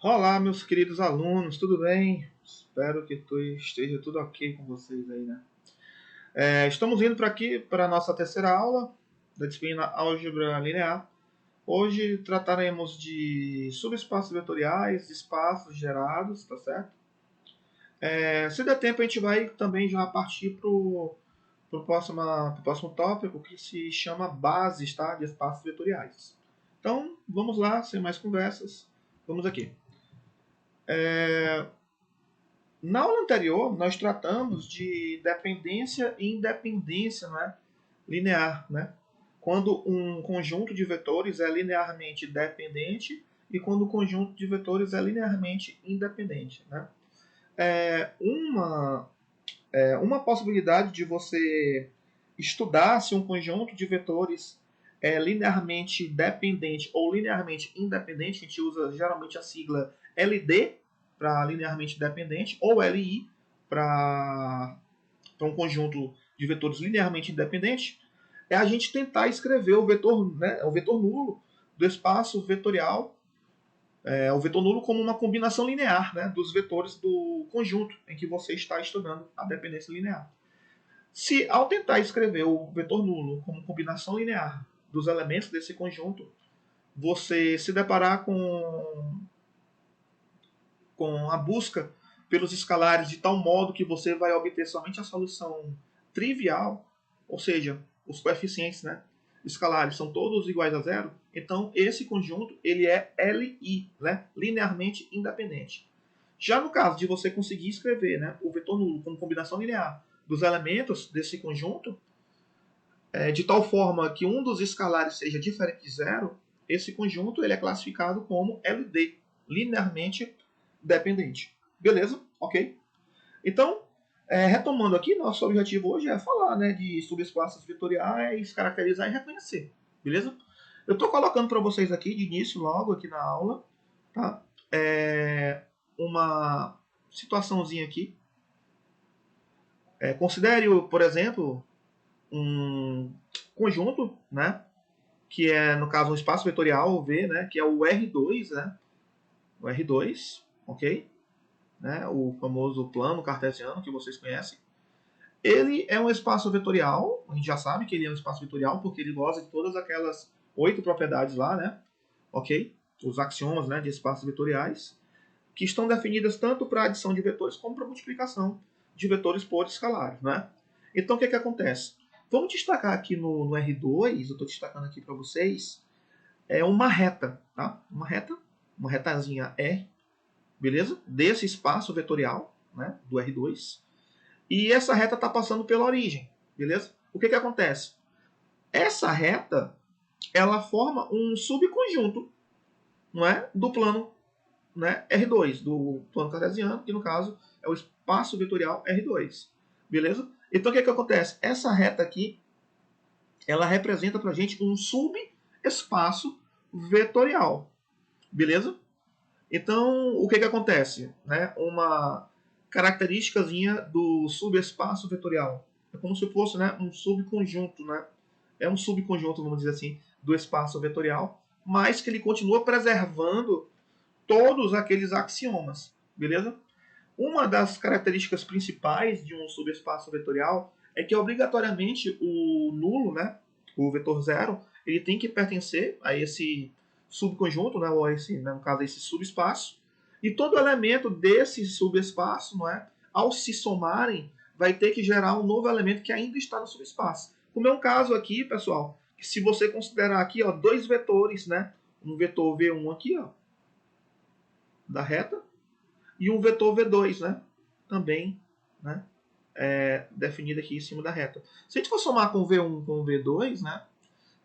Olá, meus queridos alunos, tudo bem? Espero que esteja tudo ok com vocês aí, né? Estamos indo para aqui para a nossa terceira aula da disciplina Álgebra Linear. Hoje trataremos de subespaços vetoriais, espaços gerados, tá certo? Se der tempo, a gente vai também já partir para o próximo tópico, que se chama bases, tá? De espaços vetoriais. Então, vamos lá, sem mais conversas, vamos aqui. Na aula anterior, nós tratamos de dependência e independência, né, linear, né? Quando um conjunto de vetores é linearmente dependente e quando o conjunto de vetores é linearmente independente, né? É uma, uma possibilidade de você estudar se um conjunto de vetores é linearmente dependente ou linearmente independente. A gente usa geralmente a sigla LD para linearmente dependente ou LI para um conjunto de vetores linearmente independentes. É a gente tentar escrever o vetor, né, o vetor nulo do espaço vetorial, o vetor nulo como uma combinação linear, né, dos vetores do conjunto em que você está estudando a dependência linear. Se ao tentar escrever o vetor nulo como combinação linear dos elementos desse conjunto, você se deparar com a busca pelos escalares de tal modo que você vai obter somente a solução trivial, ou seja, os coeficientes, né, escalares são todos iguais a zero, então esse conjunto ele é LI, né, linearmente independente. Já no caso de você conseguir escrever, né, o vetor nulo como combinação linear dos elementos desse conjunto, de tal forma que um dos escalares seja diferente de zero, esse conjunto ele é classificado como LD, linearmente dependente. Beleza? Ok? Então, retomando aqui, nosso objetivo hoje é falar, né, de subespaços vetoriais, caracterizar e reconhecer. Beleza? Eu estou colocando para vocês aqui, de início, logo aqui na aula, tá? Uma situaçãozinha aqui. Considere, por exemplo, um conjunto, né, que é, no caso, um espaço vetorial V, né, que é o R2, né, o R2, ok? Né, o famoso plano cartesiano que vocês conhecem. Ele é um espaço vetorial, a gente já sabe que ele é um espaço vetorial porque ele goza de todas aquelas 8 propriedades lá, né, ok? Os axiomas, né, de espaços vetoriais, que estão definidas tanto para adição de vetores como para multiplicação de vetores por escalares, né? Então, o que acontece? Vamos destacar aqui no R2, eu estou destacando aqui para vocês, uma reta, tá? Uma retazinha R, beleza? Desse espaço vetorial, né, do R2. E essa reta está passando pela origem, beleza? O que acontece? Essa reta, ela forma um subconjunto, não é, do plano, né, R2, do plano cartesiano, que no caso é o espaço vetorial R2, beleza? Então o que acontece? Essa reta aqui, ela representa para a gente um subespaço vetorial, beleza? Então, o que acontece? Né? Uma característicazinha do subespaço vetorial. É como se fosse, né, um subconjunto, né? É um subconjunto, vamos dizer assim, do espaço vetorial, mas que ele continua preservando todos aqueles axiomas, beleza? Uma das características principais de um subespaço vetorial é que obrigatoriamente o nulo, né, o vetor zero, ele tem que pertencer a esse subconjunto, né, ou esse, né, no caso, esse subespaço. E todo elemento desse subespaço, não é, ao se somarem, vai ter que gerar um novo elemento que ainda está no subespaço. Como é um caso aqui, pessoal, que se você considerar aqui, ó, dois vetores, né, um vetor V1 aqui, ó, da reta, e um vetor V2, né? Também, né? Definido aqui em cima da reta. Se a gente for somar com o V1 com o V2, né?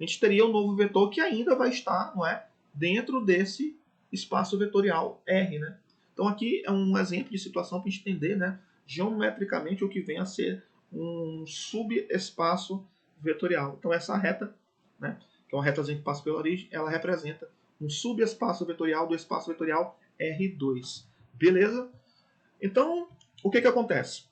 A gente teria um novo vetor que ainda vai estar, não é? Dentro desse espaço vetorial R, né? Então aqui é um exemplo de situação para a gente entender, né? Geometricamente o que vem a ser um subespaço vetorial. Então essa reta, né? Que é uma retazinha que passa pela origem, ela representa um subespaço vetorial do espaço vetorial R2. Beleza? Então, o que acontece?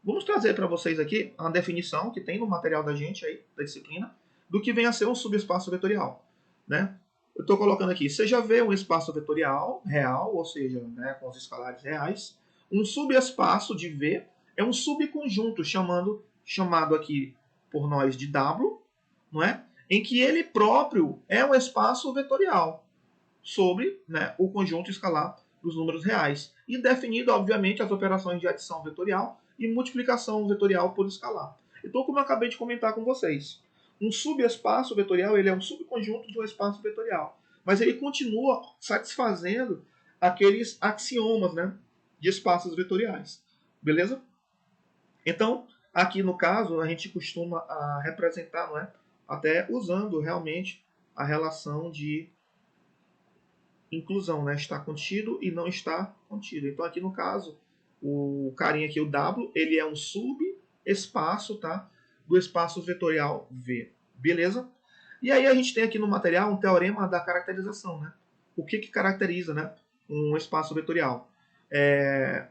Vamos trazer para vocês aqui a definição que tem no material da gente aí, da disciplina, do que vem a ser um subespaço vetorial, né? eu estou colocando aqui, seja V um espaço vetorial real, ou seja, né, com os escalares reais. Um subespaço de V é um subconjunto chamado aqui por nós de W, não é? Em que ele próprio é um espaço vetorial sobre, né, o conjunto escalar dos números reais. E definido, obviamente, as operações de adição vetorial e multiplicação vetorial por escalar. Então, como eu acabei de comentar com vocês, um subespaço vetorial ele é um subconjunto de um espaço vetorial. Mas ele continua satisfazendo aqueles axiomas, né, de espaços vetoriais. Beleza? Então, aqui no caso, a gente costuma representar, não é? Até usando realmente a relação de inclusão, né? Está contido e não está contido. Então, aqui no caso, o carinha aqui, o W, ele é um subespaço, tá? Do espaço vetorial V. Beleza? E aí a gente tem aqui no material um teorema da caracterização, né? O que caracteriza, né, um espaço vetorial?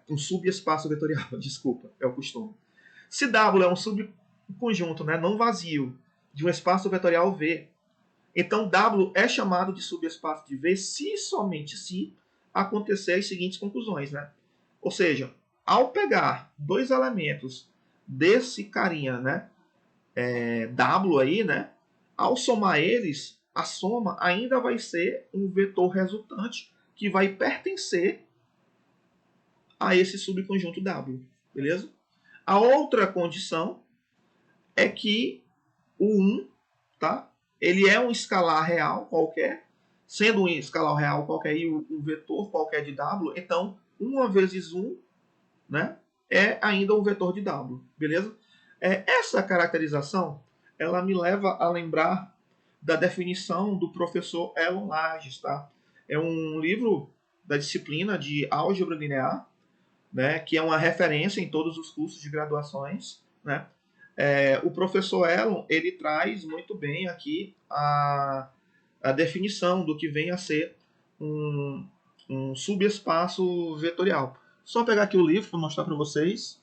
Um subespaço vetorial, desculpa, é o costume. Se W é um subconjunto, né, não vazio de um espaço vetorial V, então W é chamado de subespaço de V se somente se acontecer as seguintes conclusões, né? Ou seja, ao pegar dois elementos desse carinha, né, W aí, né, ao somar eles, a soma ainda vai ser um vetor resultante que vai pertencer a esse subconjunto W, beleza? A outra condição é que o 1, tá? Ele é um escalar real qualquer, sendo um escalar real qualquer e um vetor qualquer de W, então 1 vezes 1, né, é ainda um vetor de W, beleza? Essa caracterização, ela me leva a lembrar da definição do professor Elon Lages, tá? É um livro da disciplina de álgebra linear, né, que é uma referência em todos os cursos de graduações, né? O professor Elon, ele traz muito bem aqui a definição do que vem a ser um subespaço vetorial. Só pegar aqui o livro para mostrar para vocês.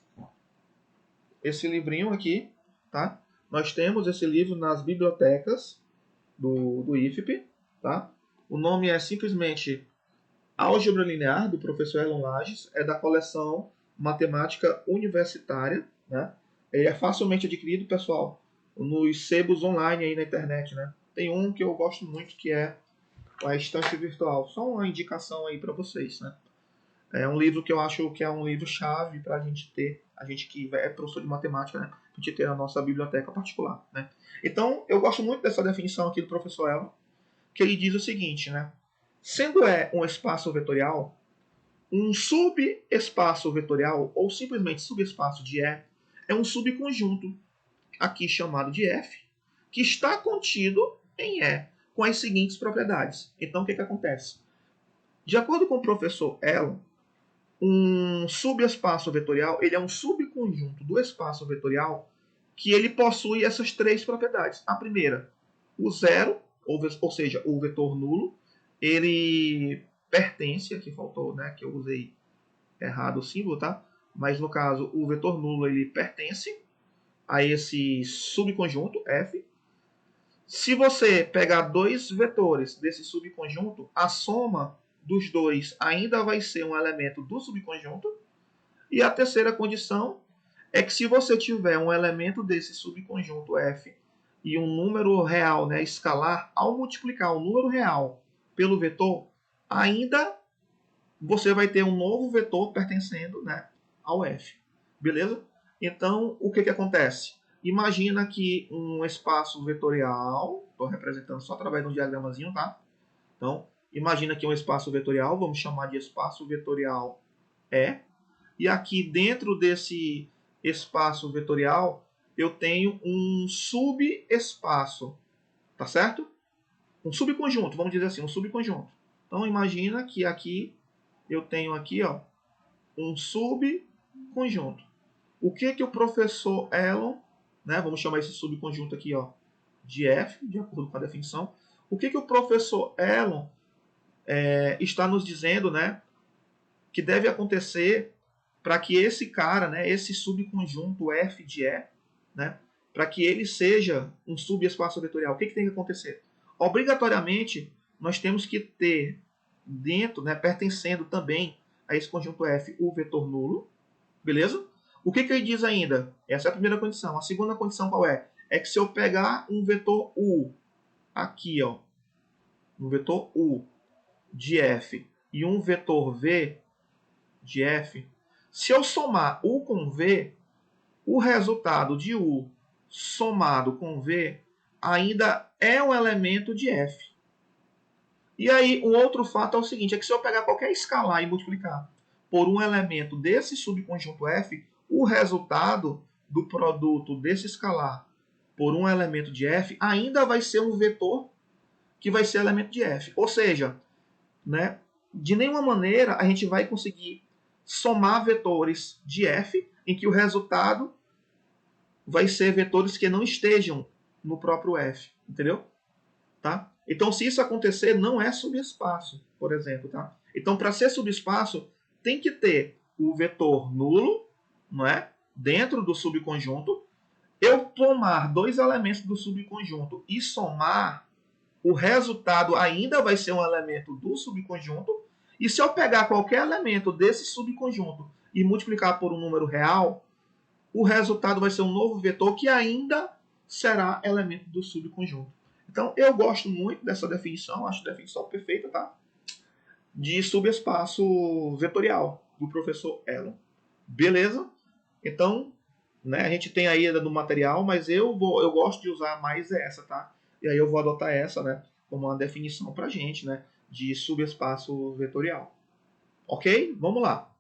Esse livrinho aqui, tá? Nós temos esse livro nas bibliotecas do IFP, tá? O nome é simplesmente Álgebra Linear, do professor Elon Lages, é da coleção Matemática Universitária, né? Ele é facilmente adquirido, pessoal, nos sebos online aí na internet, né? Tem um que eu gosto muito que é a Estante Virtual. Só uma indicação aí para vocês, né? É um livro que eu acho que é um livro chave para a gente ter, a gente que é professor de matemática, né? A gente ter na nossa biblioteca particular, né? Então, eu gosto muito dessa definição aqui do professor Elon, que ele diz o seguinte, né? Sendo um espaço vetorial, um subespaço vetorial, ou simplesmente subespaço de E, é um subconjunto, aqui chamado de F, que está contido em E, com as seguintes propriedades. Então, o que acontece? De acordo com o professor Elon, um subespaço vetorial ele é um subconjunto do espaço vetorial que ele possui essas três propriedades. A primeira, o zero, ou seja, o vetor nulo, ele pertence, aqui faltou, né, que eu usei errado o símbolo, tá? Mas no caso, o vetor nulo ele pertence a esse subconjunto F. Se você pegar dois vetores desse subconjunto, a soma dos dois ainda vai ser um elemento do subconjunto. E a terceira condição é que se você tiver um elemento desse subconjunto F e um número real, né, escalar, ao multiplicar o número real pelo vetor, ainda você vai ter um novo vetor pertencendo, né, ao F. Beleza? Então, o que acontece? Imagina que um espaço vetorial, estou representando só através de um diagramazinho, tá? Então, imagina que um espaço vetorial, vamos chamar de espaço vetorial E. E aqui dentro desse espaço vetorial, eu tenho um subespaço, tá certo? Um subconjunto, vamos dizer assim, um subconjunto. Então, imagina que aqui eu tenho aqui, ó, um subconjunto. O que o professor Elon, né, vamos chamar esse subconjunto aqui, ó, de F, de acordo com a definição. O que o professor Elon está nos dizendo, né, que deve acontecer para que esse cara, né, esse subconjunto F de E, né, para que ele seja um subespaço vetorial? O que tem que acontecer? Obrigatoriamente nós temos que ter dentro, né, pertencendo também a esse conjunto F, o vetor nulo, beleza? O que ele diz ainda? Essa é a primeira condição. A segunda condição qual é? É que se eu pegar um vetor U aqui, ó, um vetor U de F e um vetor V de F, se eu somar U com V, o resultado de U somado com V ainda é um elemento de F. E aí, um outro fato é o seguinte, é que se eu pegar qualquer escalar e multiplicar por um elemento desse subconjunto F, o resultado do produto desse escalar por um elemento de F ainda vai ser um vetor que vai ser elemento de F. Ou seja, né, de nenhuma maneira a gente vai conseguir somar vetores de F em que o resultado vai ser vetores que não estejam no próprio F, entendeu? Tá? Então, se isso acontecer, não é subespaço, por exemplo. Tá? Então, para ser subespaço, tem que ter o vetor nulo, não é? Dentro do subconjunto. Eu tomar dois elementos do subconjunto e somar, o resultado ainda vai ser um elemento do subconjunto. E se eu pegar qualquer elemento desse subconjunto e multiplicar por um número real, o resultado vai ser um novo vetor que ainda será elemento do subconjunto. Então, eu gosto muito dessa definição, acho a definição perfeita, tá? De subespaço vetorial, do professor Elon. Beleza? Então, né, a gente tem aí no material, mas eu gosto de usar mais essa, tá? E aí eu vou adotar essa, né, como uma definição pra gente, né, de subespaço vetorial. Ok? Vamos lá.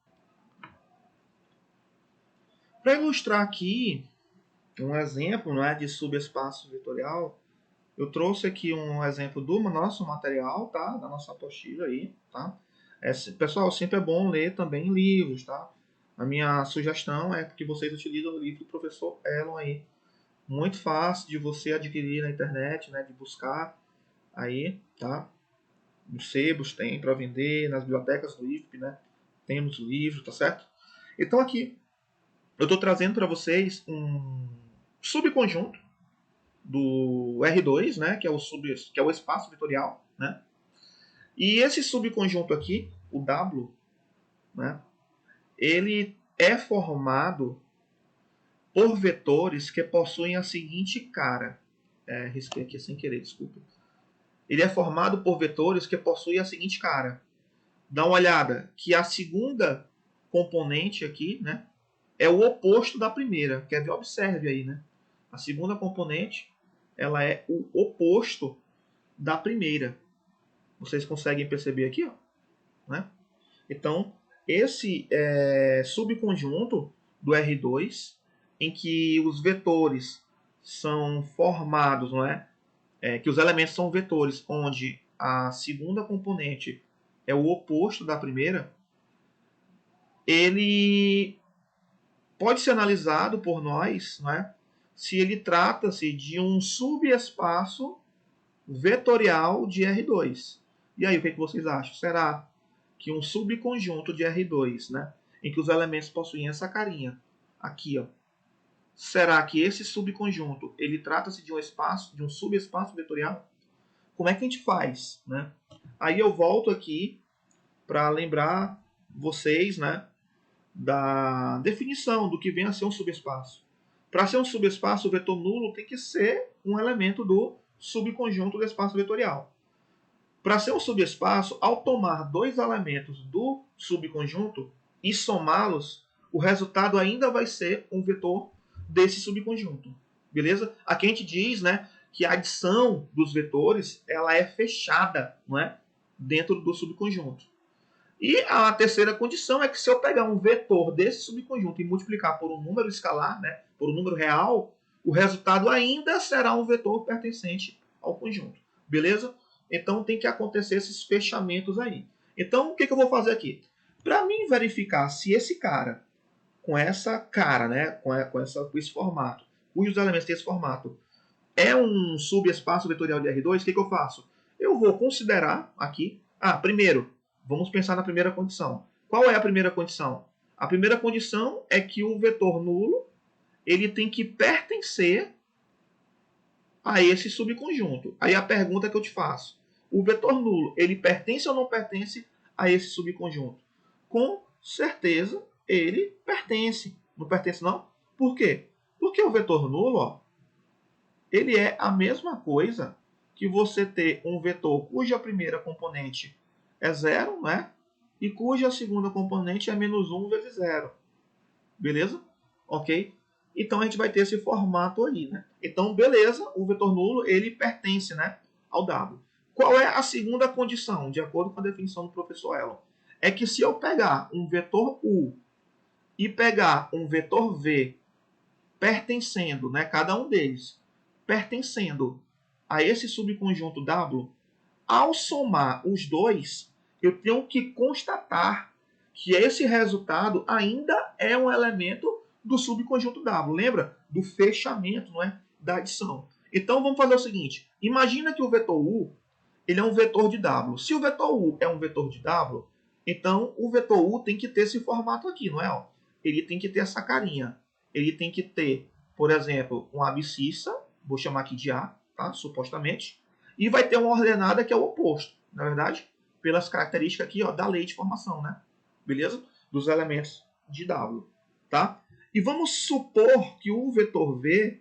Para ilustrar aqui um exemplo, né, de subespaço vetorial, eu trouxe aqui um exemplo do nosso material, tá? Da nossa apostila aí, tá? Pessoal, sempre é bom ler também livros, tá? A minha sugestão é que vocês utilizem o livro do professor Elon aí. Muito fácil de você adquirir na internet, né? De buscar aí, tá? Nos sebos tem para vender, nas bibliotecas do IFP, né? Temos o livro, tá certo? Então aqui eu estou trazendo para vocês um subconjunto do R2, né, que é o espaço vetorial, né? E esse subconjunto aqui, o W, né, ele é formado por vetores que possuem a seguinte cara. Risquei aqui sem querer, desculpa. Ele é formado por vetores que possuem a seguinte cara. Dá uma olhada que a segunda componente aqui, né, é o oposto da primeira. Quer ver? Observe aí, né? A segunda componente, ela é o oposto da primeira. Vocês conseguem perceber aqui, ó, né? Então, esse subconjunto do R2, em que os vetores são formados, não é? Que os elementos são vetores, onde a segunda componente é o oposto da primeira, ele pode ser analisado por nós, não é? Se ele trata-se de um subespaço vetorial de R2. E aí, o que vocês acham? Será que um subconjunto de R2, né, em que os elementos possuem essa carinha aqui, ó, será que esse subconjunto ele trata-se de um espaço, de um subespaço vetorial? Como é que a gente faz, né? Aí eu volto aqui para lembrar vocês, né, da definição do que vem a ser um subespaço. Para ser um subespaço, o vetor nulo tem que ser um elemento do subconjunto do espaço vetorial. Para ser um subespaço, ao tomar dois elementos do subconjunto e somá-los, o resultado ainda vai ser um vetor desse subconjunto. Beleza? Aqui a gente diz, né, que a adição dos vetores ela é fechada, não é? Dentro do subconjunto. E a terceira condição é que se eu pegar um vetor desse subconjunto e multiplicar por um número escalar, né, por um número real, o resultado ainda será um vetor pertencente ao conjunto. Beleza? Então tem que acontecer esses fechamentos aí. Então o que eu vou fazer aqui? Para mim verificar se esse cara, com essa cara, né, com esse formato, cujos elementos têm esse formato, é um subespaço vetorial de R2, o que eu faço? Eu vou considerar aqui, primeiro, vamos pensar na primeira condição. Qual é a primeira condição? A primeira condição é que o vetor nulo ele tem que pertencer a esse subconjunto. Aí a pergunta que eu te faço, O vetor nulo, ele pertence ou não pertence a esse subconjunto? Com certeza, ele pertence. Não pertence, não? Por quê? Porque o vetor nulo, ó, ele é a mesma coisa que você ter um vetor cuja primeira componente é zero, né? E cuja segunda componente é menos 1 vezes zero. Beleza? Ok? Então a gente vai ter esse formato aí, né? Então, beleza, o vetor nulo, ele pertence, né, ao W. Qual é a segunda condição, de acordo com a definição do professor Elon? É que se eu pegar um vetor U e pegar um vetor V pertencendo, né, cada um deles, pertencendo a esse subconjunto W, ao somar os dois, eu tenho que constatar que esse resultado ainda é um elemento do subconjunto W. Lembra? Do fechamento, não é? Da adição. Então vamos fazer o seguinte. Imagina que o vetor U ele é um vetor de W. Se o vetor U é um vetor de W, então o vetor U tem que ter esse formato aqui, não é? Ele tem que ter essa carinha. Ele tem que ter, por exemplo, uma abscissa, vou chamar aqui de A, tá? Supostamente, e vai ter uma ordenada que é o oposto, na verdade, pelas características aqui, ó, da lei de formação, né? Beleza? Dos elementos de W, tá? E vamos supor que o vetor V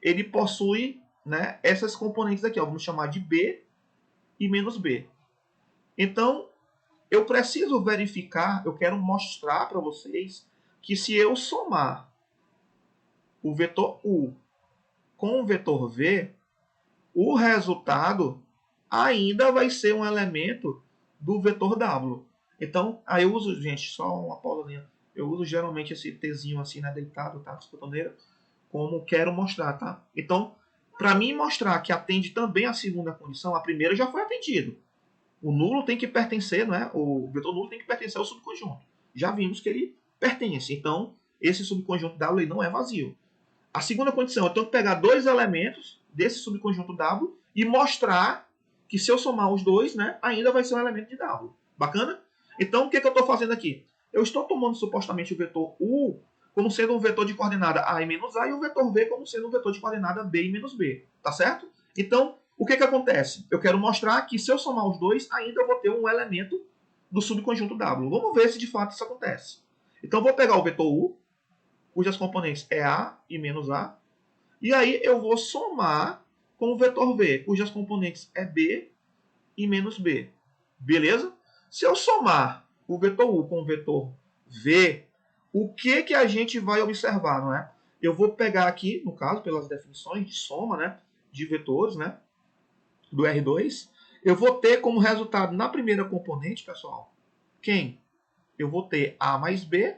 ele possui, né, essas componentes aqui, ó, vamos chamar de B e menos B. Então, eu preciso verificar, eu quero mostrar para vocês que se eu somar o vetor U com o vetor V, o resultado ainda vai ser um elemento do vetor W. Então, aí eu uso, gente, só uma pausazinha. Eu uso geralmente esse Tzinho assim, né, deitado, tá? Escotoneira, como quero mostrar, tá? Então, para mim mostrar que atende também a segunda condição, a primeira já foi atendido. O nulo tem que pertencer, não é? O vetor nulo tem que pertencer ao subconjunto. Já vimos que ele pertence. Então, esse subconjunto W não é vazio. A segunda condição, eu tenho que pegar dois elementos desse subconjunto W e mostrar que se eu somar os dois, né, ainda vai ser um elemento de W. Bacana? Então, o que, eu estou fazendo aqui? Eu estou tomando supostamente o vetor U como sendo um vetor de coordenada A e menos A e o vetor V como sendo um vetor de coordenada B e menos B. Tá certo? Então, o que acontece? Eu quero mostrar que se eu somar os dois, ainda vou ter um elemento do subconjunto W. Vamos ver se de fato isso acontece. Então, eu vou pegar o vetor U, cujas componentes é A e menos A. E aí eu vou somar com o vetor V, cujas componentes é B e menos B. Beleza? Se eu somar o vetor U com o vetor V, o que a gente vai observar, não é? Eu vou pegar aqui, no caso, pelas definições de soma, né, de vetores, né, do R2, eu vou ter como resultado na primeira componente, pessoal, quem? Eu vou ter A mais B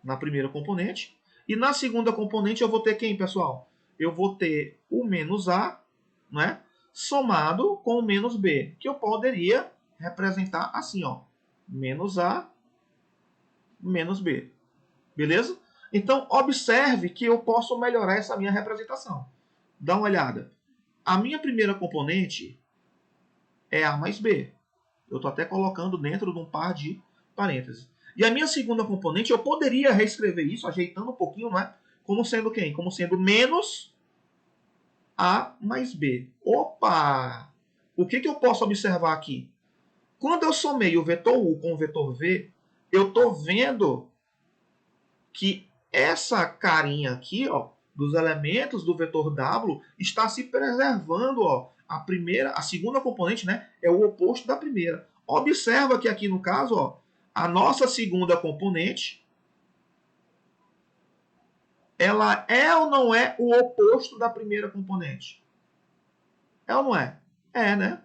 na primeira componente. E na segunda componente eu vou ter quem, pessoal? Eu vou ter o menos A, né, somado com o menos B, que eu poderia representar assim, ó, menos A menos B. Beleza? Então, observe que eu posso melhorar essa minha representação. Dá uma olhada. A minha primeira componente é A mais B. Eu estou até colocando dentro de um par de parênteses. E a minha segunda componente, eu poderia reescrever isso, ajeitando um pouquinho, não é? Como sendo quem? Como sendo menos A mais B. Opa! O que eu posso observar aqui? Quando eu somei o vetor U com o vetor V, eu estou vendo que essa carinha aqui, ó, dos elementos do vetor W está se preservando, ó. A segunda componente, né, é o oposto da primeira. Observa que aqui no caso, ó, a nossa segunda componente, ela é ou não é o oposto da primeira componente? É ou não é? É, né?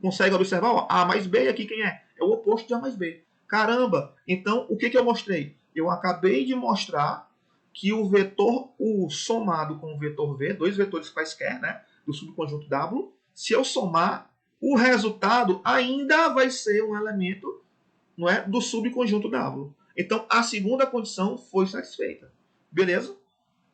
Consegue observar? Ó, A mais B, aqui quem é? É o oposto de A mais B. Caramba! Então, o que eu mostrei? Eu acabei de mostrar que o vetor U somado com o vetor V, dois vetores quaisquer, né, do subconjunto W, se eu somar, o resultado ainda vai ser um elemento, não é, do subconjunto W. Então, a segunda condição foi satisfeita. Beleza?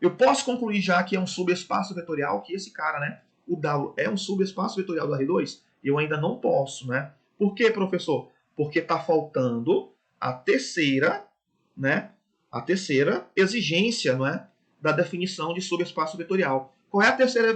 Eu posso concluir já que é um subespaço vetorial, que esse cara, né, o W, é um subespaço vetorial do R2? Eu ainda não posso, né? Por quê, professor? Porque está faltando a terceira, né, a terceira exigência, não é, da definição de subespaço vetorial. Qual é a terceira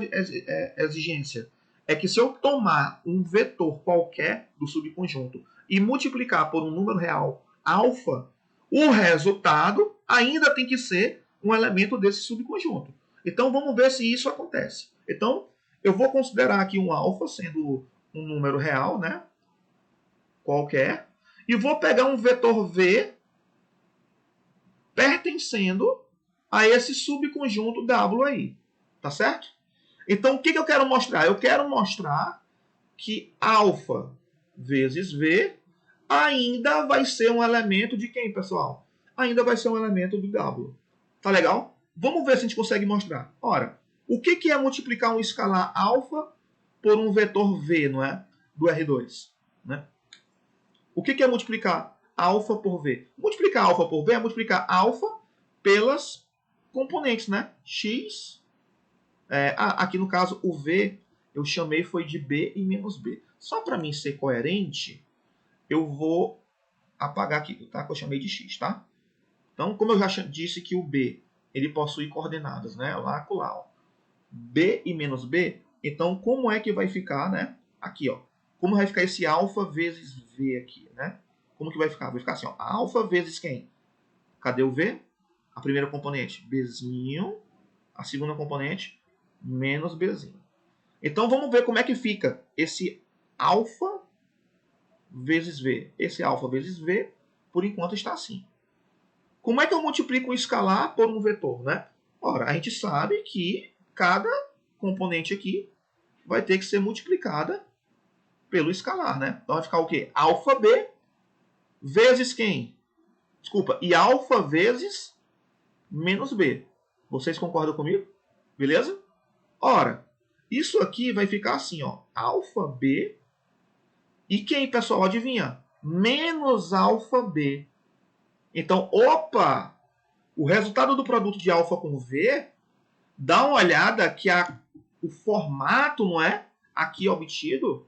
exigência? é que se eu tomar um vetor qualquer do subconjunto e multiplicar por um número real alfa, o resultado ainda tem que ser um elemento desse subconjunto. Então vamos ver se isso acontece. Então eu vou considerar aqui um alfa sendo um número real, né? Qualquer, e vou pegar um vetor V pertencendo a esse subconjunto W aí, tá certo? Então o que eu quero mostrar? Eu quero mostrar que alfa vezes V ainda vai ser um elemento de quem, pessoal? Ainda vai ser um elemento do W. Tá legal? Vamos ver se a gente consegue mostrar. Ora, o que é multiplicar um escalar alfa por um vetor V, não é? Do R2, né? O que é multiplicar alfa por V? Multiplicar alfa por V é multiplicar alfa pelas componentes, né? X. Aqui no caso, o V eu chamei foi de B e menos B. Só para mim ser coerente, eu vou apagar aqui, tá? Que eu chamei de X, tá? Então, como eu já disse que o B ele possui coordenadas, né? Lá com lá, ó. B e menos B. Então, como é que vai ficar, né? Aqui, ó. Como vai ficar esse alfa vezes V aqui, né? Como que vai ficar? Vai ficar assim, ó. Alfa vezes quem? Cadê o V? A primeira componente, Bzinho. A segunda componente, menos Bzinho. Então, vamos ver como é que fica esse alfa vezes V. Esse alfa vezes V, por enquanto, está assim. Como é que eu multiplico um escalar por um vetor, né? Ora, a gente sabe que cada componente aqui vai ter que ser multiplicada pelo escalar, né? Então vai ficar o quê? Alfa B vezes quem? Desculpa, e alfa vezes menos B. Vocês concordam comigo? Beleza? Ora, isso aqui vai ficar assim, ó. Alfa B e quem, pessoal? Adivinha? Menos alfa B. Então, opa! O resultado do produto de alfa com V, dá uma olhada que o formato, não é? Aqui obtido,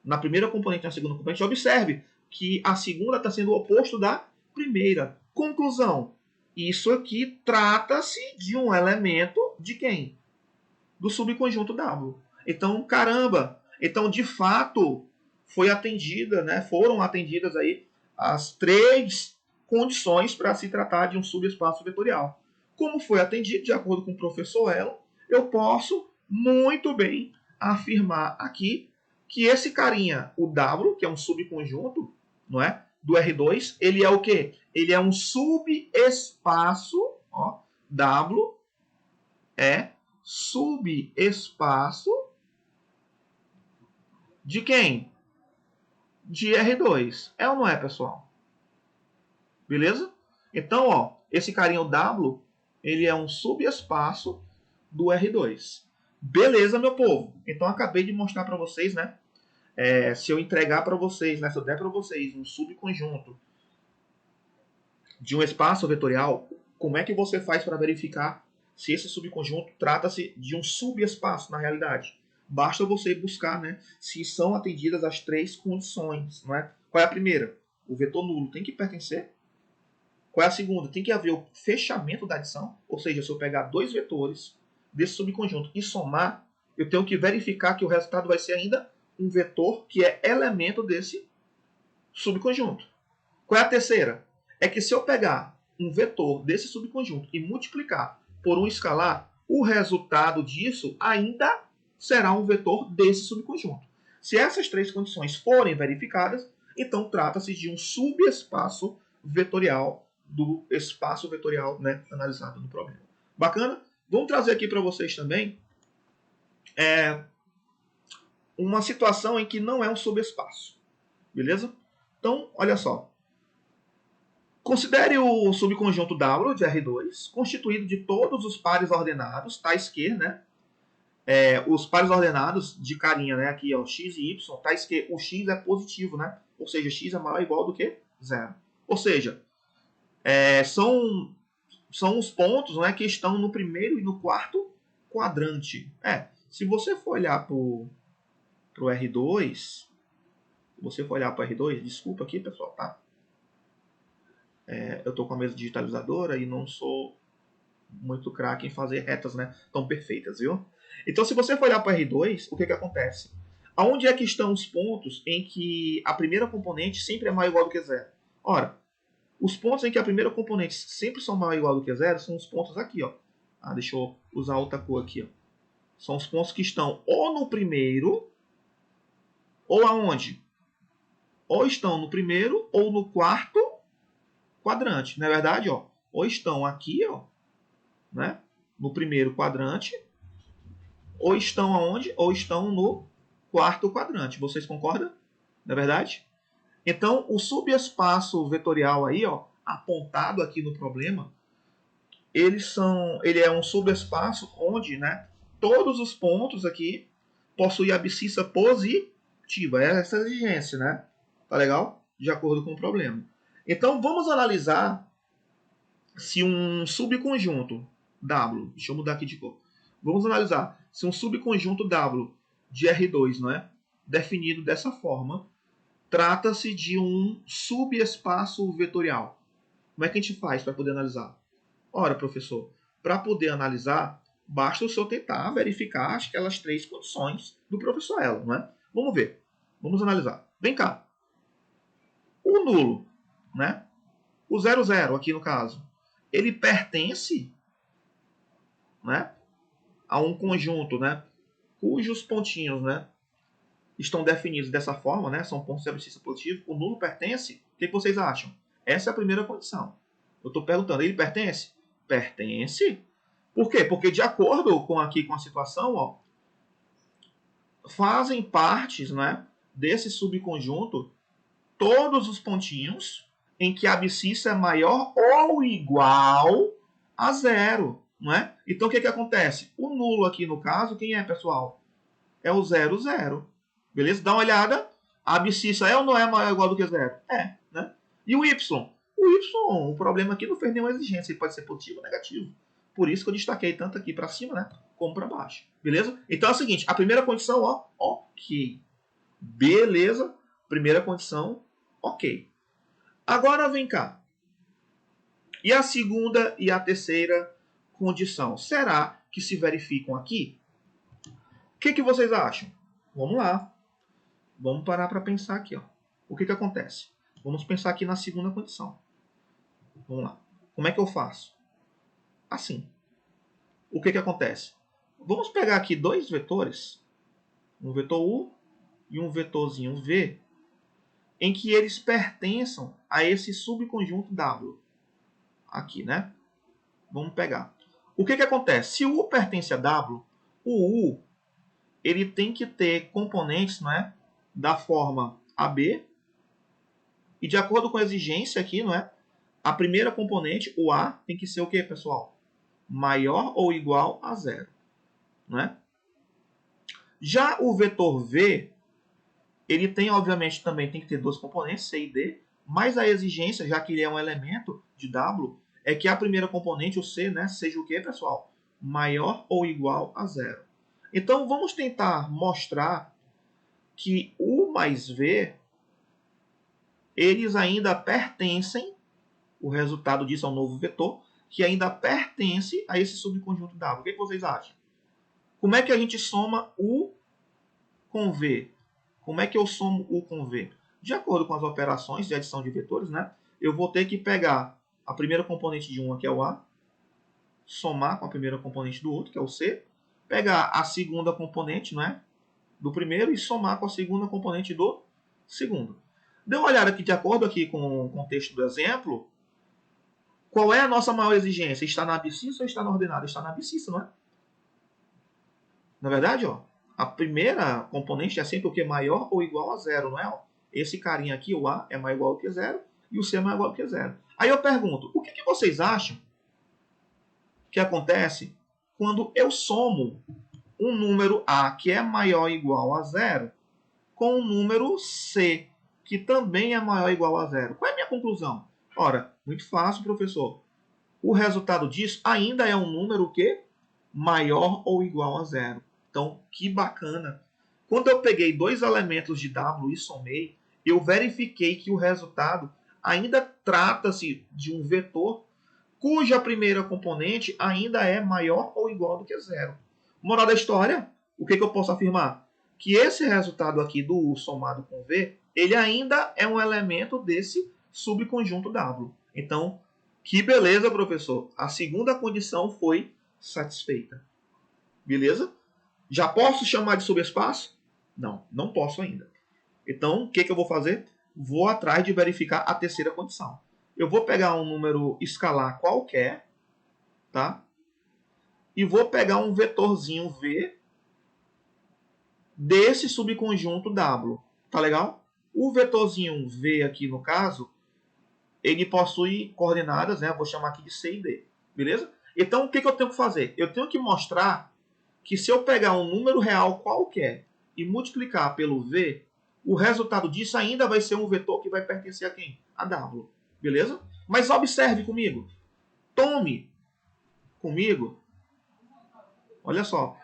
na primeira componente e na segunda componente, observe que a segunda está sendo o oposto da primeira. Conclusão, isso aqui trata-se de um elemento de quem? Do subconjunto W. Então, caramba, então de fato foi atendida, né? Foram atendidas aí as três condições para se tratar de um subespaço vetorial. Como foi atendido, de acordo com o professor Elon, eu posso muito bem afirmar aqui que esse carinha, o W, que é um subconjunto, não é? Do R2, ele é o quê? Ele é um subespaço, ó, W é subespaço de quem? De R2. É ou não é, pessoal? Beleza? Então, ó, esse carinha, o W, ele é um subespaço do R2. Beleza, meu povo? Então, acabei de mostrar para vocês, né? Se eu entregar para vocês, né? Se eu der para vocês um subconjunto de um espaço vetorial, como é que você faz para verificar se esse subconjunto trata-se de um subespaço na realidade? Basta você buscar, né, se são atendidas as três condições, não é? Qual é a primeira? O vetor nulo tem que pertencer. Qual é a segunda? Tem que haver o fechamento da adição, ou seja, se eu pegar dois vetores desse subconjunto e somar, eu tenho que verificar que o resultado vai ser ainda um vetor que é elemento desse subconjunto. Qual é a terceira? É que se eu pegar um vetor desse subconjunto e multiplicar por um escalar, o resultado disso ainda será um vetor desse subconjunto. Se essas três condições forem verificadas, então trata-se de um subespaço vetorial do espaço vetorial, né, analisado no problema. Bacana? Vamos trazer aqui para vocês também uma situação em que não é um subespaço. Beleza? Então, olha só. Considere o subconjunto W de R2 constituído de todos os pares ordenados, tais que, né? Os pares ordenados de carinha, né? Aqui, ó, x e y, tais que o x é positivo, né? Ou seja, x é maior ou igual do que zero. Ou seja, são os pontos, né, que estão no primeiro e no quarto quadrante. Se você for olhar para o R2, desculpa aqui, pessoal, tá? Eu estou com a mesa digitalizadora e não sou Muito craque em fazer retas, né? Tão perfeitas, viu? Então, se você for olhar para R2, o que acontece? Aonde é que estão os pontos em que a primeira componente sempre é maior ou igual do que zero? Ora, os pontos em que a primeira componente sempre são maior ou igual do que zero são os pontos aqui, ó. Deixa eu usar outra cor aqui, ó. São os pontos que estão ou no primeiro, ou aonde? Ou estão no primeiro ou no quarto quadrante. Não é verdade, ó? Ou estão aqui, ó, né? No primeiro quadrante, ou estão aonde? Ou estão no quarto quadrante. Vocês concordam? Não é verdade? Então, o subespaço vetorial aí, ó, apontado aqui no problema, ele é um subespaço onde, né, todos os pontos aqui possuem abscissa positiva. É essa a exigência, né? Tá legal? De acordo com o problema. Então, vamos analisar se um subconjunto W, deixa eu mudar aqui de cor. Vamos analisar se um subconjunto W de R2, não é? Definido dessa forma, trata-se de um subespaço vetorial. Como é que a gente faz para poder analisar? Ora, professor, para poder analisar, basta o senhor tentar verificar aquelas três condições do professor Elo, não é? Vamos ver. Vamos analisar. Vem cá. O nulo, né? O 00 aqui no caso, ele pertence, né, a um conjunto, né, cujos pontinhos, né, estão definidos dessa forma, né, são pontos de abscissa positiva. O nulo pertence? O que vocês acham? Essa é a primeira condição. Eu estou perguntando, ele pertence? Pertence. Por quê? Porque de acordo com aqui com a situação, ó, fazem partes, né, desse subconjunto todos os pontinhos em que a abscissa é maior ou igual a zero, não é? Então o que acontece? O nulo aqui no caso, quem é, pessoal? É o 0, 0. Beleza? Dá uma olhada. A abscissa é ou não é maior ou igual do que zero? É, né? E o y? O y, o problema aqui não fez nenhuma exigência. Ele pode ser positivo ou negativo. Por isso que eu destaquei tanto aqui para cima, né? Como para baixo. Beleza? Então é o seguinte. A primeira condição, ó. Ok. Beleza. Primeira condição, ok. Agora vem cá. E a segunda e a terceira condição? Será que se verificam aqui? O que vocês acham? Vamos lá. Vamos parar para pensar aqui. Ó. O que acontece? Vamos pensar aqui na segunda condição. Vamos lá. Como é que eu faço? Assim. O que acontece? Vamos pegar aqui dois vetores. Um vetor U e um vetorzinho V. Em que eles pertençam a esse subconjunto W. Aqui, né? Vamos pegar. O que acontece? Se o U pertence a W, o U ele tem que ter componentes, não é, da forma AB. E de acordo com a exigência aqui, não é, a primeira componente, o A, tem que ser o que, pessoal? Maior ou igual a zero. Não é? Já o vetor V, ele tem, obviamente, também tem que ter duas componentes, C e D, mas a exigência, já que ele é um elemento de W, é que a primeira componente, o C, né, seja o que, pessoal? Maior ou igual a zero. Então, vamos tentar mostrar que U mais V, eles ainda pertencem, o resultado disso é um novo vetor, que ainda pertence a esse subconjunto W. O que vocês acham? Como é que a gente soma U com V? Como é que eu somo U com V? De acordo com as operações de adição de vetores, né, eu vou ter que pegar a primeira componente de um, que é o A, somar com a primeira componente do outro, que é o C, pegar a segunda componente, né, do primeiro e somar com a segunda componente do segundo. Dê uma olhada aqui, de acordo aqui com o contexto do exemplo, qual é a nossa maior exigência? Está na abscissa ou está na ordenada? Está na abscissa, não é? Na verdade, ó, a primeira componente é sempre o que? Maior ou igual a zero, não é? Esse carinha aqui, o A, é maior ou igual que zero e o C é maior ou igual que zero. Aí eu pergunto, o que vocês acham que acontece quando eu somo um número A que é maior ou igual a zero com um número C que também é maior ou igual a zero? Qual é a minha conclusão? Ora, muito fácil, professor. O resultado disso ainda é um número que maior ou igual a zero. Então, que bacana. Quando eu peguei dois elementos de W e somei, eu verifiquei que o resultado ainda trata-se de um vetor cuja primeira componente ainda é maior ou igual do que zero. Moral da história, o que eu posso afirmar? Que esse resultado aqui do U somado com V, ele ainda é um elemento desse subconjunto W. Então, que beleza, professor. A segunda condição foi satisfeita. Beleza? Já posso chamar de subespaço? Não, não posso ainda. Então, o que eu vou fazer? Vou atrás de verificar a terceira condição. Eu vou pegar um número escalar qualquer, tá? E vou pegar um vetorzinho V desse subconjunto W. Tá legal? O vetorzinho V aqui, no caso, ele possui coordenadas, né? Vou chamar aqui de C e D. Beleza? Então, o que eu tenho que fazer? Eu tenho que mostrar que se eu pegar um número real qualquer e multiplicar pelo V, o resultado disso ainda vai ser um vetor que vai pertencer a quem? A W. Beleza? Mas observe comigo. Tome comigo. Olha só.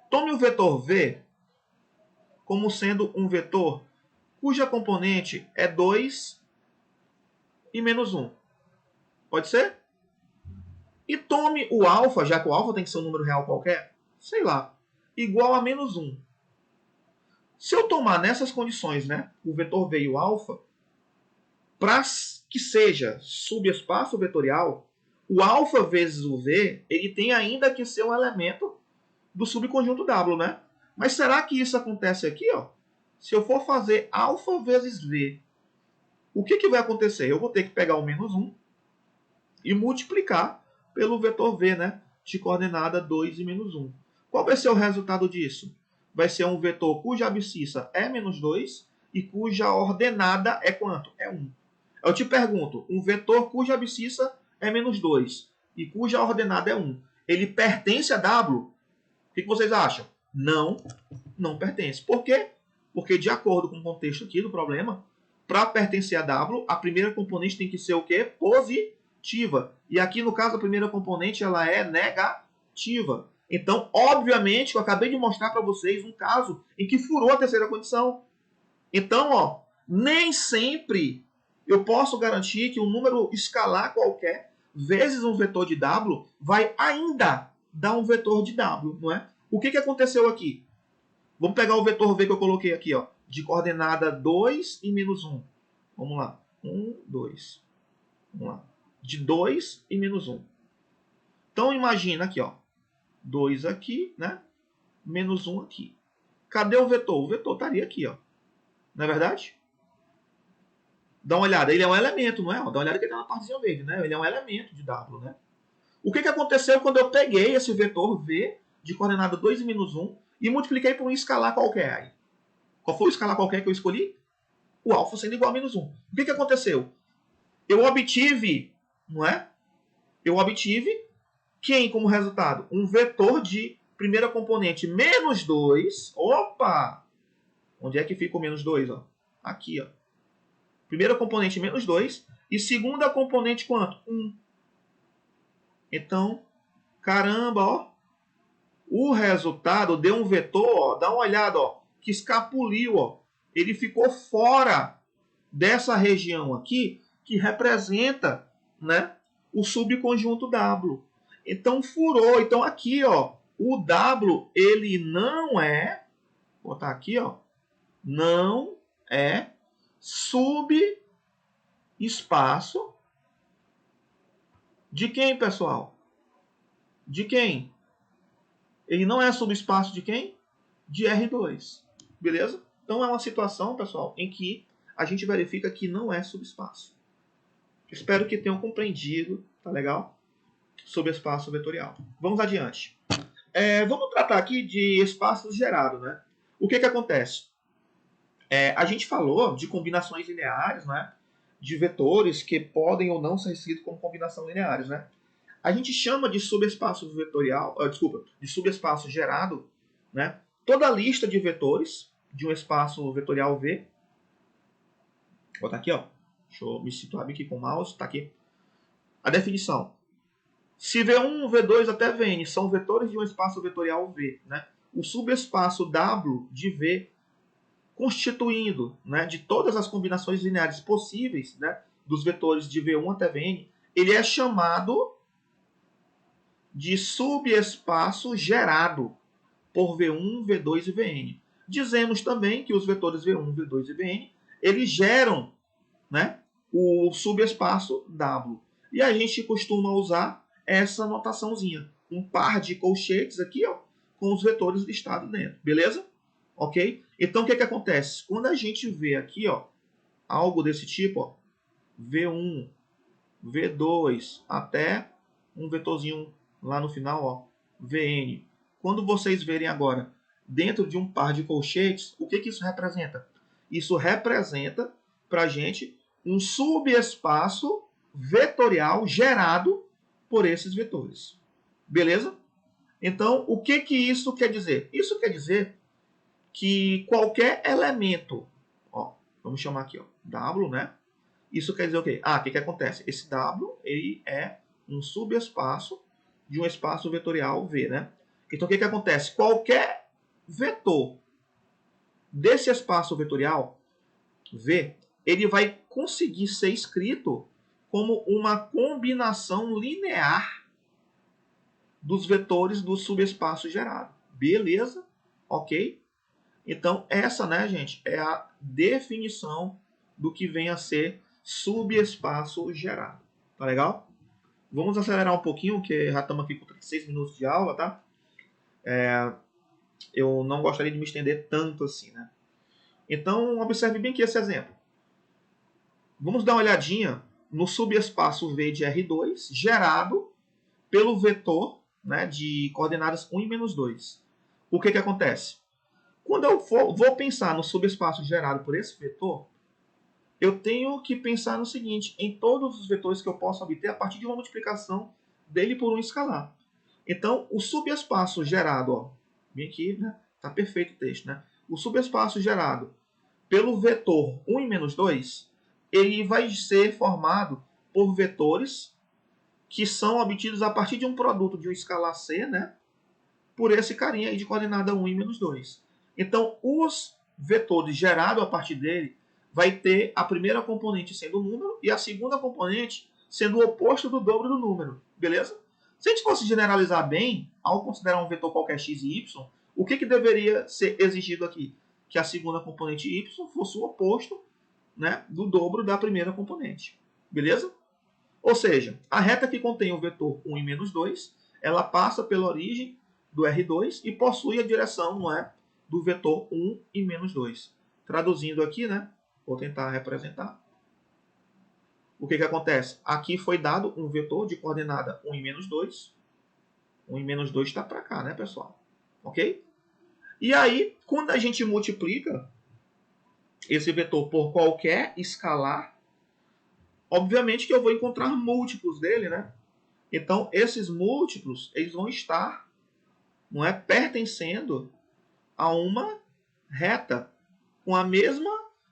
Tome o vetor V como sendo um vetor cuja componente é 2 e menos 1. Pode ser? E tome o alfa, já que o alfa tem que ser um número real qualquer, sei lá, igual a menos 1. Se eu tomar nessas condições, né, o vetor V e o alfa, para que seja subespaço vetorial, o alfa vezes o V, ele tem ainda que ser um elemento do subconjunto W, né? Mas será que isso acontece aqui, ó? Se eu for fazer alfa vezes V, o que vai acontecer? Eu vou ter que pegar o menos 1 e multiplicar pelo vetor V, né? De coordenada 2 e menos 1. Qual vai ser o resultado disso? Vai ser um vetor cuja abscissa é menos 2 e cuja ordenada é quanto? É 1. Eu te pergunto, um vetor cuja abscissa é menos 2 e cuja ordenada é 1, ele pertence a W? O que vocês acham? Não, não pertence. Por quê? Porque, de acordo com o contexto aqui do problema, para pertencer a W, a primeira componente tem que ser o quê? Positiva. E aqui, no caso, a primeira componente ela é negativa. Então, obviamente, eu acabei de mostrar para vocês um caso em que furou a terceira condição. Então, ó, nem sempre eu posso garantir que um número escalar qualquer vezes um vetor de W vai ainda dar um vetor de W, não é? O que aconteceu aqui? Vamos pegar o vetor V que eu coloquei aqui, ó, de coordenada 2 e menos 1. Vamos lá. 1, 2. Vamos lá. De 2 e menos 1. Então, imagina aqui, ó. 2 aqui, né? Menos 1 aqui. Cadê o vetor? O vetor estaria aqui, ó. Não é verdade? Dá uma olhada. Ele é um elemento, não é? Dá uma olhada que ele tá na partezinha verde, né? Ele é um elemento de W, né? O que aconteceu quando eu peguei esse vetor V de coordenada 2 e menos 1 e multipliquei por um escalar qualquer aí? Qual foi o escalar qualquer que eu escolhi? O alfa sendo igual a menos 1. O que aconteceu? Eu obtive, não é? Eu obtive quem como resultado? Um vetor de primeira componente menos 2. Opa! Onde é que fica o menos 2? Ó? Aqui, ó. Primeira componente menos 2 e segunda componente quanto? 1. Então, caramba, ó. O resultado deu um vetor, ó, dá uma olhada, ó, que escapuliu, ó. Ele ficou fora dessa região aqui que representa, né, o subconjunto W. Então furou. Então aqui, ó, o W ele não é, vou botar aqui, ó, não é subespaço de quem, pessoal? De quem? Ele não é subespaço de quem? De R2. Beleza? Então é uma situação, pessoal, em que a gente verifica que não é subespaço. Espero que tenham compreendido, tá legal? Sobre espaço vetorial. Vamos adiante. Vamos tratar aqui de espaços gerados, né? O que acontece? A gente falou de combinações lineares, né? De vetores que podem ou não ser escritos como combinação lineares, né? A gente chama de subespaço vetorial, de subespaço gerado, né? Toda a lista de vetores de um espaço vetorial V. Vou botar aqui, ó. Deixa eu me situar aqui com o mouse, tá aqui. A definição. Se V1, V2 até Vn são vetores de um espaço vetorial V, né? O subespaço W de V, constituindo, né, de todas as combinações lineares possíveis, né, dos vetores de V1 até Vn, ele é chamado de subespaço gerado por V1, V2 e Vn. Dizemos também que os vetores V1, V2 e Vn, eles geram, né, o subespaço W. E a gente costuma usar essa notaçãozinha. Um par de colchetes aqui, ó, com os vetores listados dentro. Beleza? Ok? Então, o que acontece? Quando a gente vê aqui, ó, algo desse tipo, ó, V1, V2, até um vetorzinho lá no final, ó, Vn. Quando vocês verem agora dentro de um par de colchetes, o que isso representa? Isso representa para a gente um subespaço vetorial gerado por esses vetores. Beleza? Então, o que isso quer dizer? Isso quer dizer que qualquer elemento, ó, vamos chamar aqui, ó, W, né? Isso quer dizer o quê? O que acontece? Esse W ele é um subespaço de um espaço vetorial V, né? Então, o que acontece? Qualquer vetor desse espaço vetorial V, ele vai conseguir ser escrito como uma combinação linear dos vetores do subespaço gerado. Beleza? Ok? Então, essa, né, gente, é a definição do que vem a ser subespaço gerado. Tá legal? Vamos acelerar um pouquinho, porque já estamos aqui com 36 minutos de aula, tá? Eu não gostaria de me estender tanto assim, né? Então, observe bem aqui esse exemplo. Vamos dar uma olhadinha no subespaço V de R2, gerado pelo vetor, né, de coordenadas 1 e menos 2. O que acontece? Quando eu vou pensar no subespaço gerado por esse vetor, eu tenho que pensar no seguinte, em todos os vetores que eu posso obter a partir de uma multiplicação dele por um escalar. Então, o subespaço gerado, ó, vem aqui, né? Tá perfeito o texto, né? O subespaço gerado pelo vetor 1 e menos 2, ele vai ser formado por vetores que são obtidos a partir de um produto de um escalar C, né? Por esse carinha aí de coordenada 1 e menos 2. Então, os vetores gerados a partir dele vai ter a primeira componente sendo o número e a segunda componente sendo o oposto do dobro do número. Beleza? Se a gente fosse generalizar bem, ao considerar um vetor qualquer x e y, o que deveria ser exigido aqui? Que a segunda componente y fosse o oposto, né, do dobro da primeira componente. Beleza? Ou seja, a reta que contém o vetor 1 e menos 2, ela passa pela origem do R2 e possui a direção, não é, do vetor 1 e menos 2. Traduzindo aqui, né, vou tentar representar. O que acontece? Aqui foi dado um vetor de coordenada 1 e menos 2. 1 e menos 2 está para cá, né, pessoal? Ok? E aí, quando a gente multiplica esse vetor por qualquer escalar, obviamente que eu vou encontrar múltiplos dele, né? Então, esses múltiplos, eles vão estar, não é, pertencendo a uma reta com a mesma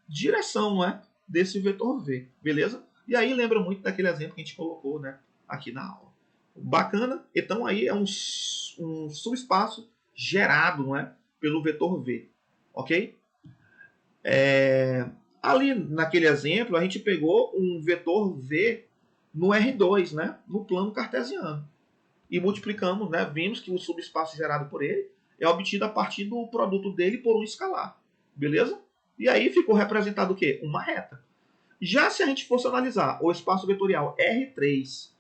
direção, não é, desse vetor V, beleza? E aí lembra muito daquele exemplo que a gente colocou, né, aqui na aula. Bacana? Então aí é um subespaço gerado, não é, pelo vetor V, ok? Ali naquele exemplo a gente pegou um vetor V no R2, né, no plano cartesiano. E multiplicamos, né, vimos que o subespaço gerado por ele é obtido a partir do produto dele por um escalar. Beleza? E aí ficou representado o quê? Uma reta. Já se a gente fosse analisar o espaço vetorial R3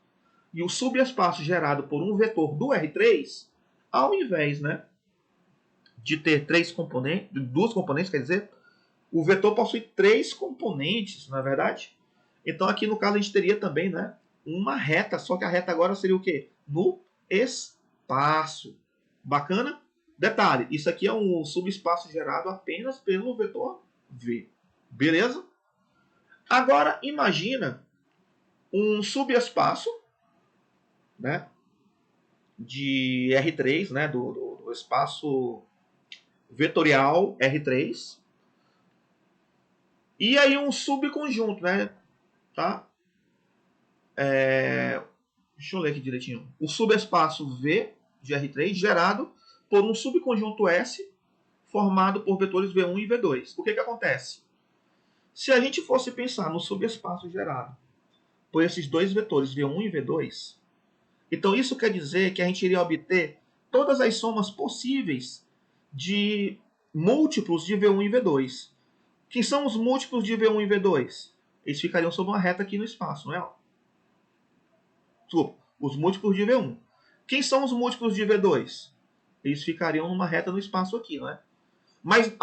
e o subespaço gerado por um vetor do R3, ao invés, né, de ter duas componentes, quer dizer, o vetor possui três componentes, não é verdade? Então aqui no caso a gente teria também, né, uma reta, só que a reta agora seria o quê? No espaço. Bacana? Detalhe, isso aqui é um subespaço gerado apenas pelo vetor V. Beleza? Agora imagina um subespaço, né, de R3, né, do espaço vetorial R3, e aí um subconjunto, né, tá? Deixa eu ler aqui direitinho. O subespaço V de R3 gerado por um subconjunto S formado por vetores V1 e V2. O que acontece? Se a gente fosse pensar no subespaço gerado por esses dois vetores V1 e V2, Então isso quer dizer que a gente iria obter todas as somas possíveis de múltiplos de V1 e V2. Quem são os múltiplos de V1 e V2? Eles ficariam sob uma reta aqui no espaço, não é? Desculpa, os múltiplos de V1. Quem são os múltiplos de V2? Eles ficariam numa reta no espaço aqui, não é? Mas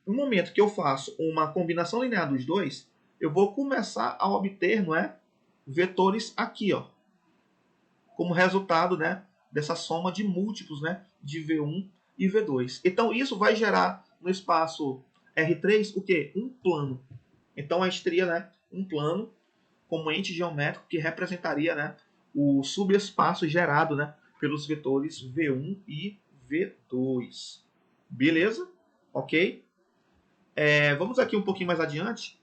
no momento que eu faço uma combinação linear dos dois, eu vou começar a obter, não é, vetores aqui, ó, como resultado, né, dessa soma de múltiplos, né, de V1 e V2. Então isso vai gerar no espaço R3 o quê? Um plano. Então a gente teria, né, um plano como ente geométrico que representaria, né, o subespaço gerado, né, pelos vetores V1 e V2. Beleza? Ok? Vamos aqui um pouquinho mais adiante.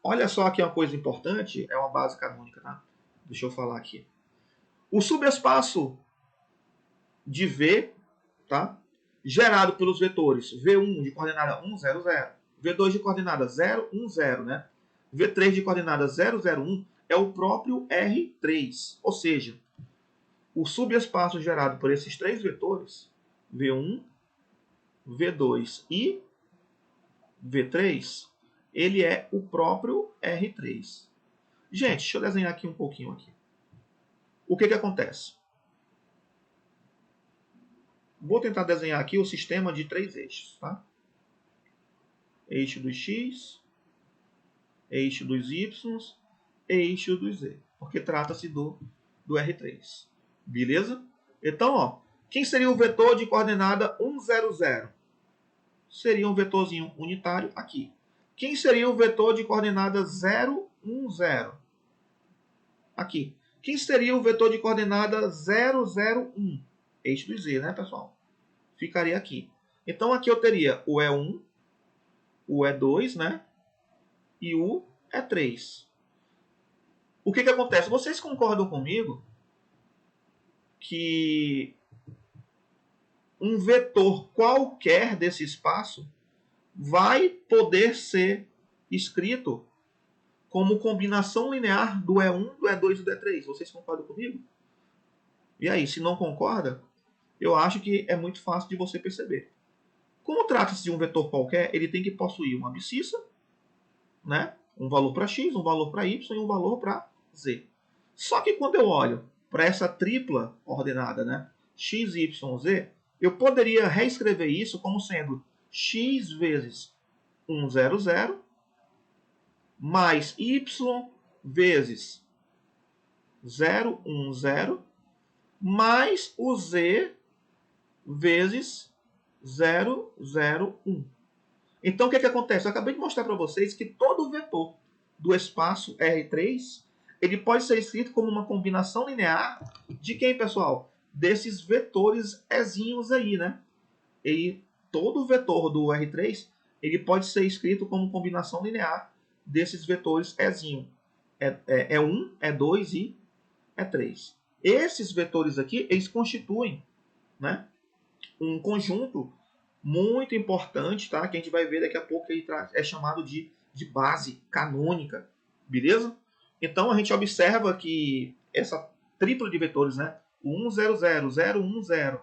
Olha só aqui uma coisa importante, é uma base canônica, tá? Deixa eu falar aqui. O subespaço de V, tá? Gerado pelos vetores V1 de coordenada 1, 0, 0, V2 de coordenada 0, 1, 0, né? V3 de coordenada 0, 0, 1 é o próprio R3. Ou seja, o subespaço gerado por esses três vetores, V1, V2 e V3, ele é o próprio R3. Gente, deixa eu desenhar aqui um pouquinho aqui. O que acontece? Vou tentar desenhar aqui o sistema de três eixos, tá? Eixo dos X, eixo dos Y e eixo dos Z, porque trata-se do R3. Beleza? Então, ó, quem seria o vetor de coordenada 1, 0, 0? Seria um vetorzinho unitário aqui. Quem seria o vetor de coordenada 0, 1, 0? Aqui. Quem seria o vetor de coordenada 0, 0, 1? Eixo do Z, né, pessoal? Ficaria aqui. Então, aqui eu teria o E1, o E2, né? E o E3. O que acontece? Vocês concordam comigo que um vetor qualquer desse espaço vai poder ser escrito como combinação linear do E1, do E2 e do E3. Vocês concordam comigo? E aí, se não concorda, eu acho que é muito fácil de você perceber. Como trata-se de um vetor qualquer, ele tem que possuir uma abscissa, né? Um valor para x, um valor para y e um valor para z. Só que quando eu olho para essa tripla ordenada, né? X, y, z, eu poderia reescrever isso como sendo x vezes 1, 0, 0 mais y vezes 0, 1, 0 mais o z vezes 0, 0, 1. Então, o que acontece? Eu acabei de mostrar para vocês que todo vetor do espaço R3 ele pode ser escrito como uma combinação linear de quem, pessoal? Desses vetores ezinhos aí, né? E todo vetor do R3 ele pode ser escrito como combinação linear desses vetores ezinho. É 1, é 2 e é 3. Esses vetores aqui, eles constituem, né, um conjunto muito importante, tá? Que a gente vai ver daqui a pouco, que ele é chamado de base canônica, beleza? Então a gente observa que essa tripla de vetores, né? O 1, 0, 0, 0, 1, 0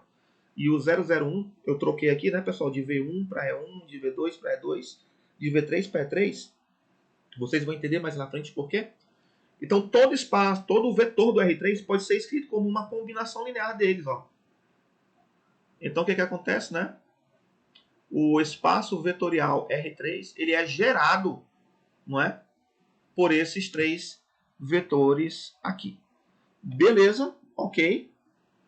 e o 0, 0, 1, eu troquei aqui, né, pessoal, de V1 para E1, de V2 para E2, de V3 para E3. Vocês vão entender mais na frente por quê. Então todo espaço, todo vetor do R3 pode ser escrito como uma combinação linear deles, ó. Então o que acontece, né? O espaço vetorial R3 ele é gerado, não é, por esses três vetores aqui. Beleza? Ok.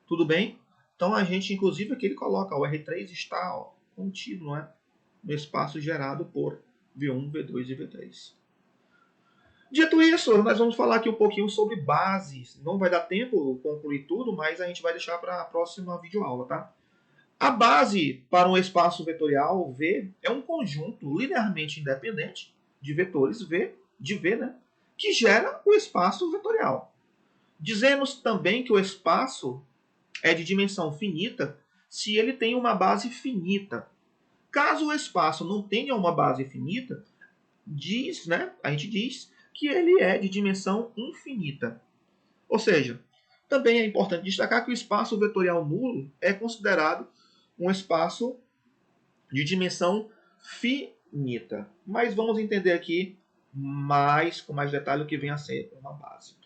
Tudo bem? Então a gente, inclusive, aqui ele coloca o R3 está contido, não é, no espaço gerado por V1, V2 e V3. Dito isso, nós vamos falar aqui um pouquinho sobre bases. Não vai dar tempo concluir tudo, mas a gente vai deixar para a próxima videoaula, tá? A base para um espaço vetorial V é um conjunto linearmente independente de vetores de V, né, que gera o espaço vetorial. Dizemos também que o espaço é de dimensão finita se ele tem uma base finita. Caso o espaço não tenha uma base finita, a gente diz que ele é de dimensão infinita. Ou seja, também é importante destacar que o espaço vetorial nulo é considerado um espaço de dimensão finita. Mas vamos entender aqui com mais detalhe o que vem a ser uma base.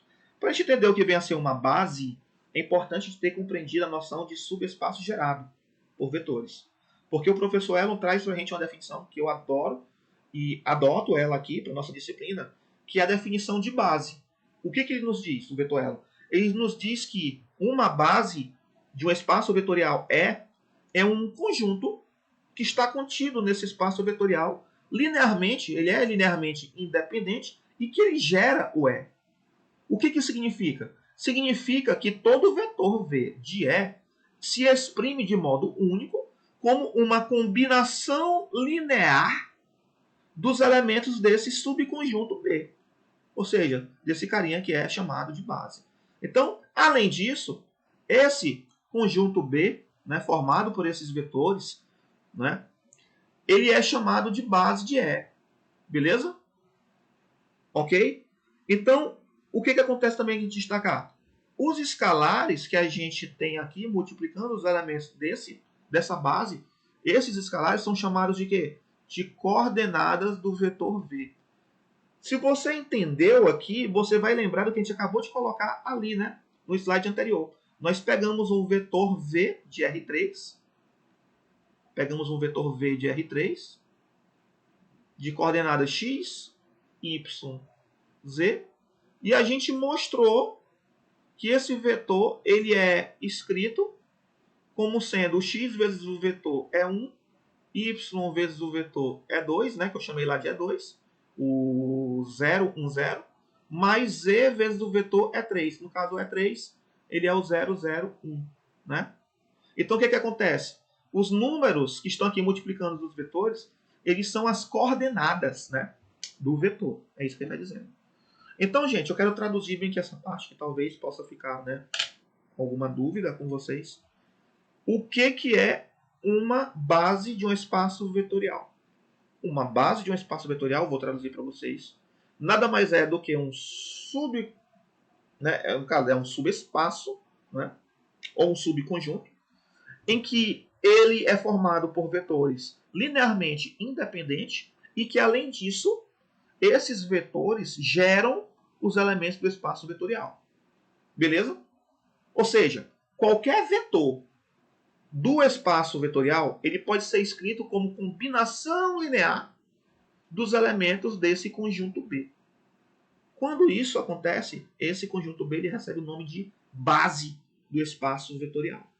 Para a gente entender o que vem a ser uma base, é importante ter compreendido a noção de subespaço gerado por vetores. Porque o professor Elon traz para a gente uma definição que eu adoro e adoto ela aqui para a nossa disciplina, que é a definição de base. O que ele nos diz, o vetor Elon? Ele nos diz que uma base de um espaço vetorial é um conjunto que está contido nesse espaço vetorial linearmente, ele é linearmente independente e que ele gera o E. O que isso significa? Significa que todo vetor V de E se exprime de modo único como uma combinação linear dos elementos desse subconjunto B. Ou seja, desse carinha que é chamado de base. Então, além disso, esse conjunto B, né, formado por esses vetores, né, ele é chamado de base de E. Beleza? Ok? Então, o que acontece também de destacar? Os escalares que a gente tem aqui, multiplicando os elementos dessa base, esses escalares são chamados de quê? De coordenadas do vetor V. Se você entendeu aqui, você vai lembrar do que a gente acabou de colocar ali, né? No slide anterior. Nós pegamos um vetor V de R3, de coordenadas x, y, z, e a gente mostrou que esse vetor ele é escrito como sendo o x vezes o vetor é 1, y vezes o vetor é 2, né, que eu chamei lá de E2, o 0, 1, 0, mais z vezes o vetor é 3. No caso, o E3, ele é o 0, 0, 1. Né? Então, o que acontece? Os números que estão aqui multiplicando os vetores, eles são as coordenadas, né, do vetor. É isso que ele está dizendo. Então, gente, eu quero traduzir bem aqui essa parte, que talvez possa ficar, né, com alguma dúvida com vocês. O que é uma base de um espaço vetorial? Uma base de um espaço vetorial, vou traduzir para vocês, nada mais é do que um no caso, é um subespaço, né, ou um subconjunto, em que ele é formado por vetores linearmente independentes e que, além disso, esses vetores geram os elementos do espaço vetorial. Beleza? Ou seja, qualquer vetor do espaço vetorial, ele pode ser escrito como combinação linear dos elementos desse conjunto B. Quando isso acontece, esse conjunto B ele recebe o nome de base do espaço vetorial.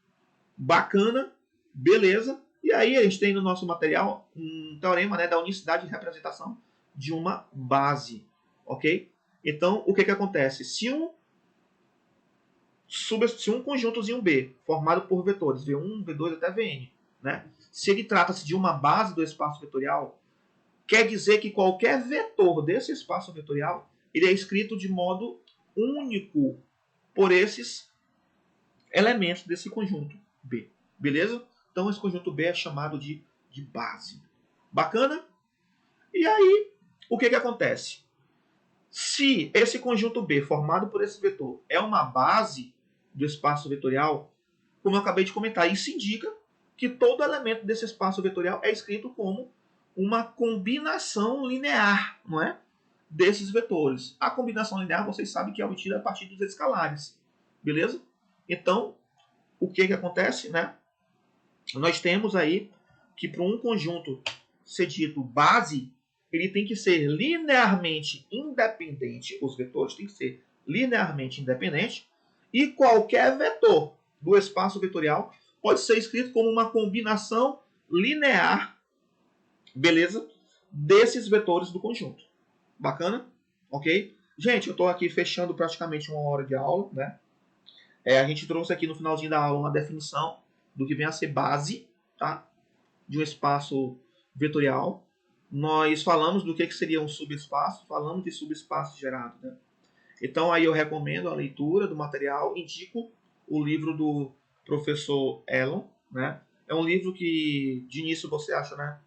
Bacana, beleza. E aí a gente tem no nosso material um teorema, né, da unicidade de representação de uma base. Ok? Então, o que acontece? Se um conjuntozinho B, formado por vetores V1, V2 até Vn, né? Se ele trata-se de uma base do espaço vetorial, quer dizer que qualquer vetor desse espaço vetorial ele é escrito de modo único por esses elementos desse conjunto B. Beleza? Então esse conjunto B é chamado de base. Bacana? E aí, o que acontece? Se esse conjunto B, formado por esse vetor, é uma base do espaço vetorial, como eu acabei de comentar, isso indica que todo elemento desse espaço vetorial é escrito como uma combinação linear, não é? Desses vetores. A combinação linear, vocês sabem que é obtida a partir dos escalares. Beleza? Então, o que acontece, né? Nós temos aí que para um conjunto ser dito base, ele tem que ser linearmente independente, os vetores têm que ser linearmente independentes, e qualquer vetor do espaço vetorial pode ser escrito como uma combinação linear, beleza? Desses vetores do conjunto. Bacana? Ok? Gente, eu estou aqui fechando praticamente 1 hora de aula, né? A gente trouxe aqui no finalzinho da aula uma definição do que vem a ser base, tá? De um espaço vetorial. Nós falamos do que seria um subespaço, falamos de subespaço gerado, né? Então aí eu recomendo a leitura do material, indico o livro do professor Elon, né? É um livro que de início você acha, né,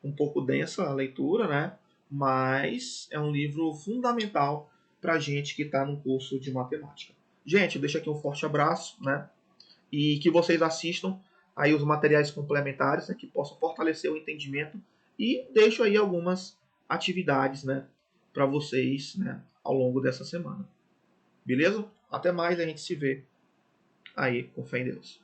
um pouco densa a leitura, né? mas é um livro fundamental para a gente que está no curso de matemática. Gente, deixa aqui um forte abraço, né? E que vocês assistam aí os materiais complementares, né, que possam fortalecer o entendimento, e deixo aí algumas atividades, né, para vocês, né, ao longo dessa semana. Beleza? Até mais, a gente se vê aí com fé em Deus.